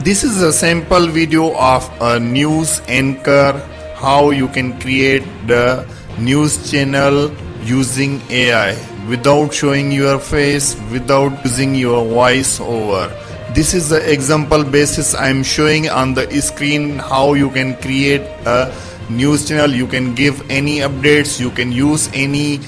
This is a sample video of a news anchor, how you can create the news channel using AI without showing your face, without using your voice over. This is the example basis I am showing on the screen how you can create a news channel. You can give any updates, you can use any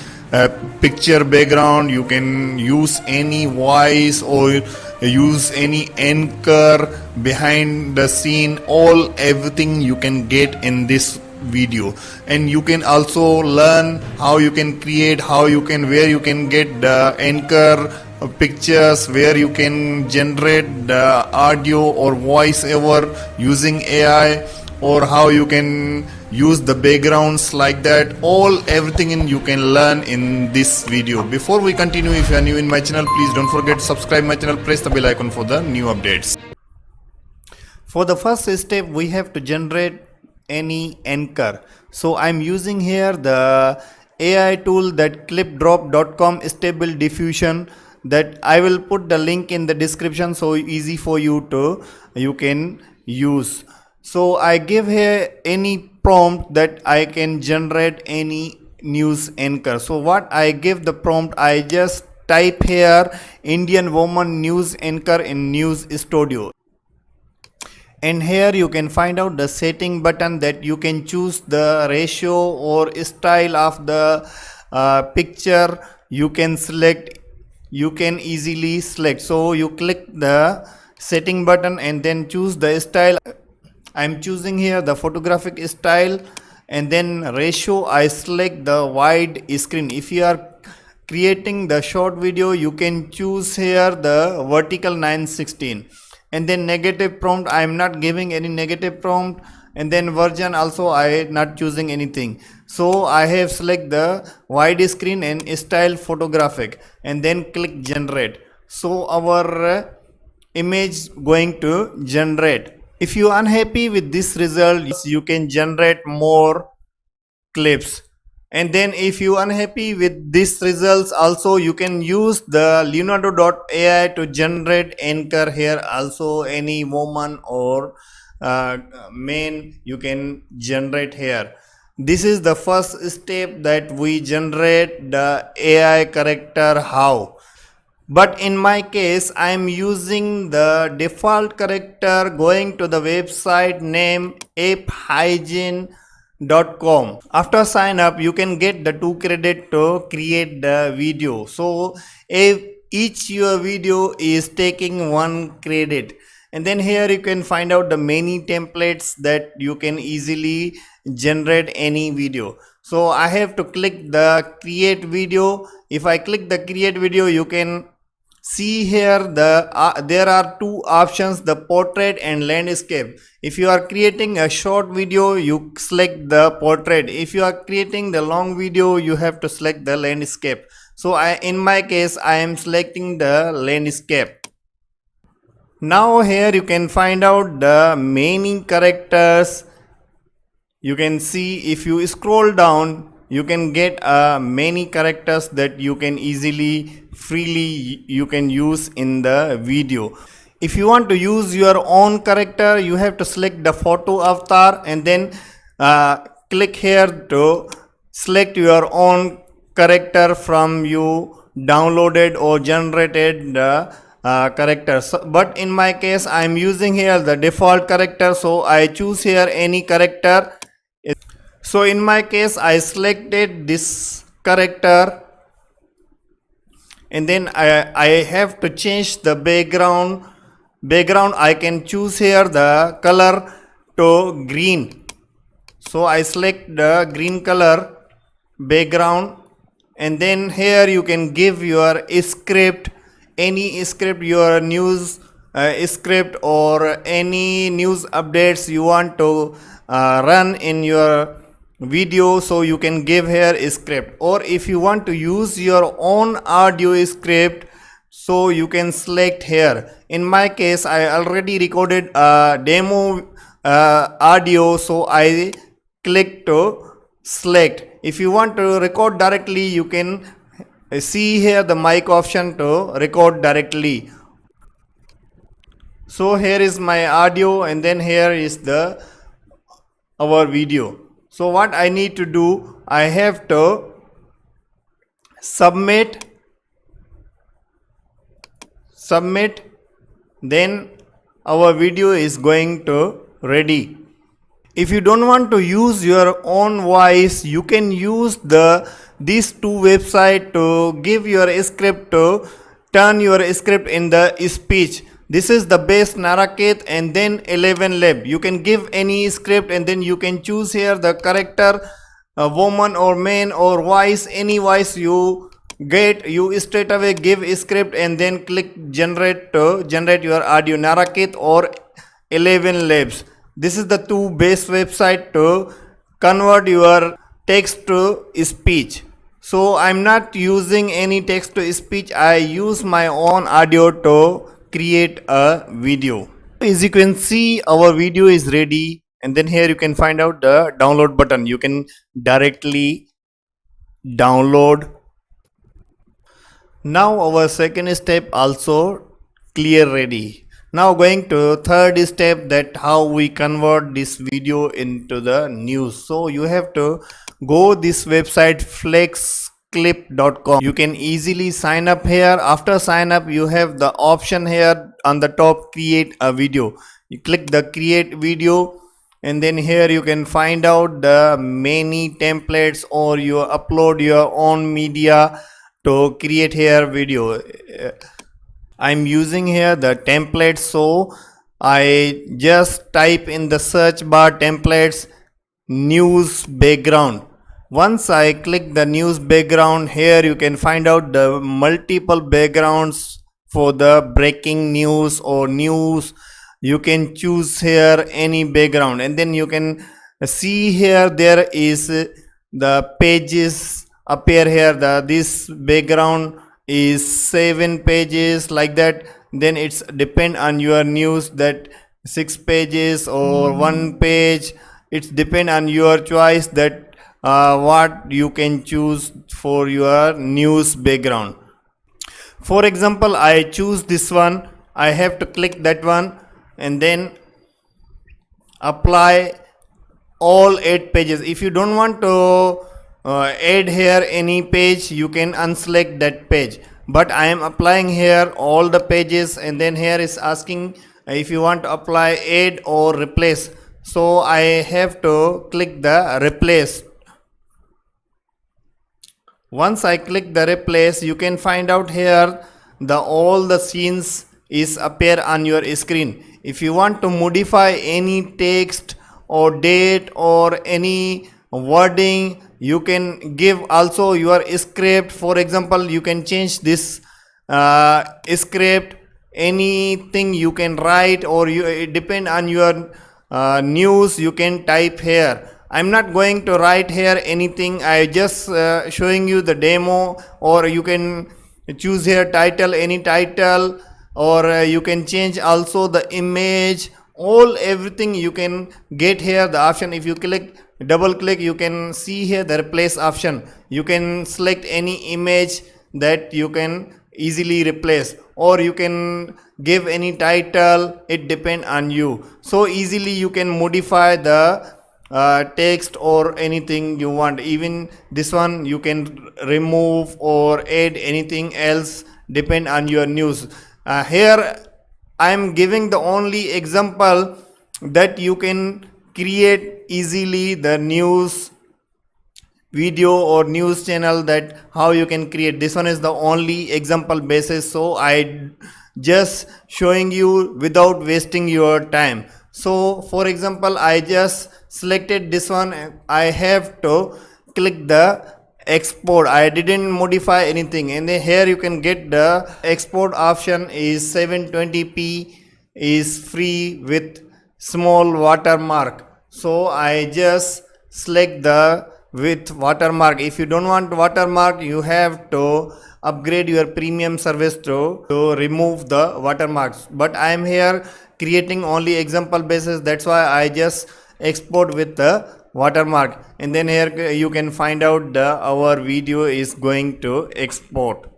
picture background, you can use any voice or use any anchor behind the scene, all everything you can get in this video. And you can also learn how you can create, where you can get the anchor pictures, where you can generate the audio or voice over using AI, or how you can use the backgrounds like that. All everything you can learn in this video. Before we continue, if you are new in my channel, please don't forget to subscribe my channel, press the bell icon for the new updates. For the first step, we have to generate any anchor. So I'm using here the AI tool, that clipdrop.com stable diffusion, that I will put the link in the description, so easy for you can use. So I give here any prompt that I can generate any news anchor. So what I give the prompt, I just type here Indian woman news anchor in news studio, and here you can find out the setting button, that you can choose the ratio or style of the picture. You can select, you can easily select. So you click the setting button and then choose the style. I'm choosing here the photographic style, and then ratio I select the wide screen. If you are creating the short video, you can choose here the vertical 916. And then negative prompt, I am not giving any negative prompt. And then version also I not choosing anything. So I have select the wide screen and style photographic, and then click generate. So our image going to generate. If you are unhappy with this result, you can generate more clips. And then if you are unhappy with these results also, you can use the leonardo.ai to generate anchor. Here also any woman or man you can generate here. This is the first step, that we generate the AI character how. But in my case, I am using the default character, going to the website name apphygiene.com. After sign up, you can get the 2 credit to create the video. So if each your video is taking 1 credit. And then here you can find out the many templates that you can easily generate any video. So I have to click the create video. If I click the create video, you can see here there are 2 options, the portrait and landscape. If you are creating a short video, you select the portrait. If you are creating the long video, you have to select the landscape. So in my case, I am selecting the landscape. Now here you can find out the many characters. You can see, if you scroll down, you can get many characters that you can easily freely you can use in the video. If you want to use your own character, you have to select the photo avatar, and then click here to select your own character from you downloaded or generated the characters. But in my case, I am using here the default character, so I choose here any character. So in my case, I selected this character, and then I have to change the background. I can choose here the color to green. So I select the green color background, and then here you can give your script, any script, your news script, or any news updates you want to run in your video. So you can give here a script, or if you want to use your own audio script, so you can select here. In my case, I already recorded a demo audio, so I click to select. If you want to record directly, you can see here the mic option to record directly. So here is my audio, and then here is the our video. So what I need to do, I have to submit, then our video is going to ready. If you don't want to use your own voice, you can use these two websites to give your script, to turn your script in the speech. This is the base Naraketh and then 11 Lab. You can give any script, and then you can choose here the character, woman or man or voice, any voice you get, you straight away give script and then click generate to generate your audio, Naraketh or 11 Labs. This is the two best website to convert your text to speech. So I'm not using any text to speech, I use my own audio to create a video. As you can see, our video is ready, and then here you can find out the download button. You can directly download. Now our second step also clear ready. Now going to third step, that how we convert this video into the news. So you have to go this website flexclip.com. You can easily sign up here. After sign up, you have the option here on the top, create a video. You click the create video, and then here you can find out the many templates, or you upload your own media to create here video. I'm using here the templates, so I just type in the search bar templates news background. Once I click the news background, here you can find out the multiple backgrounds for the breaking news or news. You can choose here any background, and then you can see here there is the pages appear here. This background is 7 pages, like that. Then it's depend on your news, that 6 pages or 1 page. It's depend on your choice, that what you can choose for your news background. For example, I choose this one. I have to click that one and then apply all 8 pages. If you don't want to add here any page, you can unselect that page, but I am applying here all the pages. And then here is asking if you want to apply add or replace, so I have to click the replace. Once I click the replace, you can find out here the all the scenes is appear on your screen. If you want to modify any text or date or any wording, you can give also your script. For example, you can change this script, anything you can write, or it depend on your news, you can type here. I'm not going to write here anything, I just showing you the demo. Or you can choose here title, any title, or you can change also the image, all everything you can get here the option. If you click double click, you can see here the replace option. You can select any image that you can easily replace, or you can give any title, it depend on you. So easily you can modify the text or anything you want. Even this one you can remove or add anything else, depend on your news. Here I am giving the only example that you can create easily the news video or news channel, that how you can create. This one is the only example basis, so I just showing you without wasting your time. So for example, I just selected this one. I have to click the export, I didn't modify anything, and then here you can get the export option is 720p, is free with small watermark. So I just select the with watermark. If you don't want watermark, you have to upgrade your premium service to remove the watermarks, but I am here creating only example basis, that's why I just export with the watermark. And then here you can find out our video is going to export.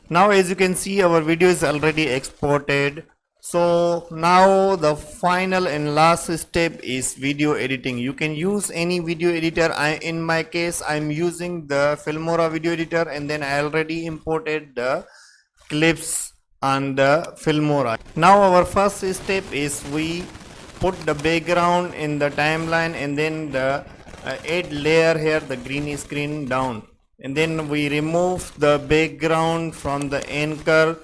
Now as you can see, our video is already exported. So now the final and last step is video editing. You can use any video editor. In my case, I'm using the Filmora video editor, and then I already imported the clips on the Filmora. Now our first step is we put the background in the timeline, and then the add layer here, the green screen down, and then we remove the background from the anchor.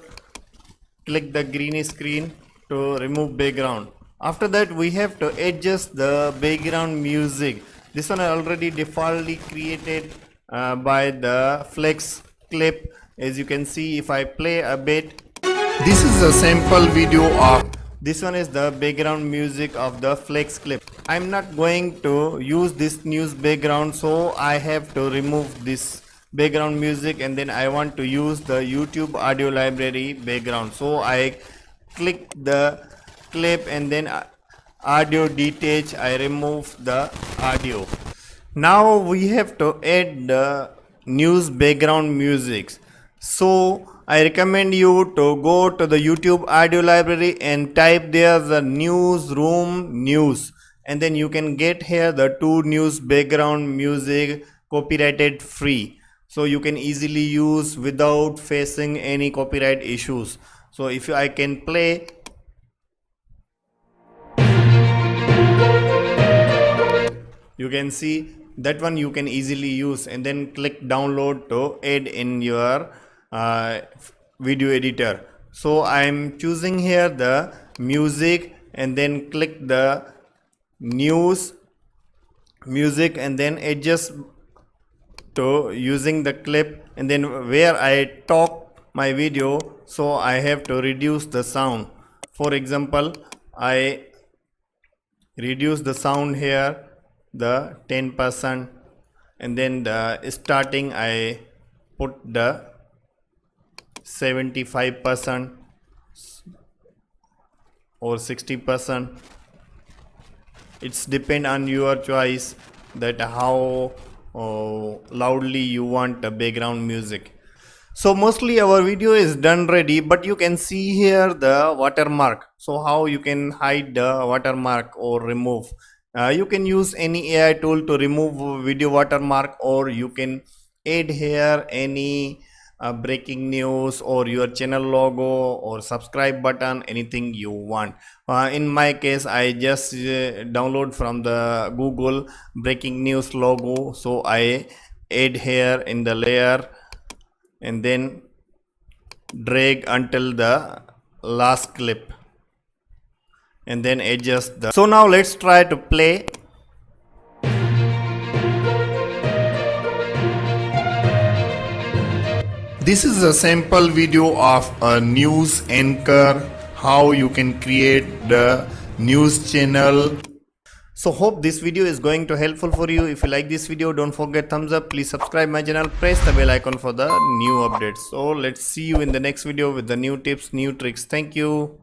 Click the green screen to remove background. After that, we have to adjust the background music. This one I already defaultly created by the flex clip. As you can see, if I play a bit, this is a sample video of, this one is the background music of the flex clip. I'm not going to use this news background, so I have to remove this background music, and then I want to use the YouTube audio library background. So I click the clip, and then audio detach, I remove the audio. Now we have to add the news background music. So I recommend you to go to the YouTube audio library and type there the newsroom news, and then you can get here the two news background music copyrighted free. So you can easily use without facing any copyright issues. So if I can play, you can see that one you can easily use, and then click download to add in your video editor. So I am choosing here the music, and then click the news music, and then adjust to using the clip, and then where I talk my video, so I have to reduce the sound. For example, I reduce the sound here the 10%, and then the starting I put the 75% or 60%. It's depend on your choice that how loudly you want the background music. So mostly our video is done ready, but you can see here the watermark. So how you can hide the watermark or remove. You can use any AI tool to remove video watermark, or you can add here any breaking news or your channel logo or subscribe button, anything you want. In my case, I just download from the Google breaking news logo, so I add here in the layer, and then drag until the last clip, and then adjust the. So now let's try to play. This is a sample video of a news anchor, how you can create the news channel. So hope this video is going to helpful for you. If you like this video, don't forget thumbs up. Please subscribe my channel, press the bell icon for the new updates. So let's see you in the next video with the new tips, new tricks. Thank you.